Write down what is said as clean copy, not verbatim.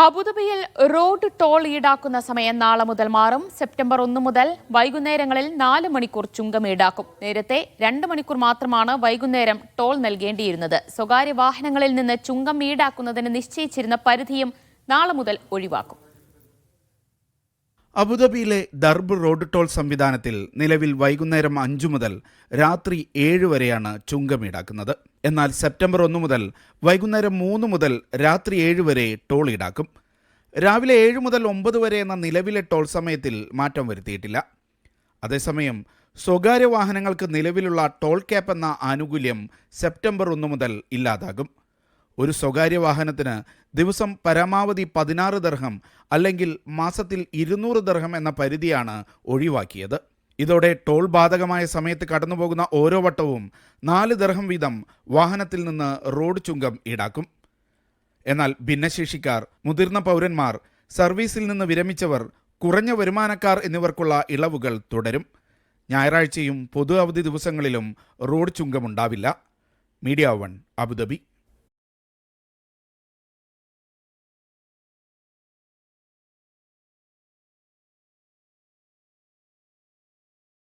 അബുദാബിയിൽ road toll ഈടാക്കുന്ന സമയം നാളെ മുതൽ മാറും. സെപ്റ്റംബർ 1 മുതൽ വൈകുന്നേരങ്ങളിൽ 4 മണിക്കൂർ ചുങ്കം ഈടാക്കും. നേരത്തെ 2 മണിക്കൂർ മാത്രമാണ് വൈകുന്നേരം ടോൾ നൽകേണ്ടിയിരുന്നത്. സ്വകാര്യ വാഹനങ്ങളിൽ നിന്ന് ചുങ്കം ഈടാക്കുന്നതിന് നിശ്ചയിച്ചിരുന്ന പരിധിയും നാളെ മുതൽ ഒഴിവാക്കും. അബുദാബിയിലെ ദർബ് റോഡ് ടോൾ സംവിധാനത്തിൽ നിലവിൽ വൈകുന്നേരം 5 മുതൽ രാത്രി 7 വരെയാണ് ചുങ്കം ഈടാക്കുന്നത്. എന്നാൽ സെപ്റ്റംബർ 1 മുതൽ വൈകുന്നേരം 3 മുതൽ രാത്രി 7 വരെ ടോൾ ഈടാക്കും. രാവിലെ 7 മുതൽ 9 വരെ എന്ന നിലവിലെ ടോൾ സമയത്തിൽ മാറ്റം വരുത്തിയിട്ടില്ല. അതേസമയം സ്വകാര്യ വാഹനങ്ങൾക്ക് നിലവിലുള്ള ടോൾ ക്യാപ്പ് എന്ന ആനുകൂല്യം സെപ്റ്റംബർ 1 മുതൽ ഇല്ലാതാകും. ഒരു സ്വകാര്യ വാഹനത്തിന് ദിവസം പരമാവധി 16 ദർഹം അല്ലെങ്കിൽ മാസത്തിൽ 200 ദർഹം എന്ന പരിധിയാണ് ഒഴിവാക്കിയത്. ഇതോടെ ടോൾ ബാധകമായ സമയത്ത് കടന്നുപോകുന്ന ഓരോ വട്ടവും 4 ദർഹം വീതം വാഹനത്തിൽ നിന്ന് റോഡ് ചുങ്കം ഈടാക്കും. എന്നാൽ ഭിന്നശേഷിക്കാർ, മുതിർന്ന പൗരന്മാർ, സർവീസിൽ നിന്ന് വിരമിച്ചവർ, കുറഞ്ഞ വരുമാനക്കാർ എന്നിവർക്കുള്ള ഇളവുകൾ തുടരും. ഞായറാഴ്ചയും പൊതു അവധി ദിവസങ്ങളിലും റോഡ് ചുങ്കമുണ്ടാവില്ല. Media 1 Abu Dhabi.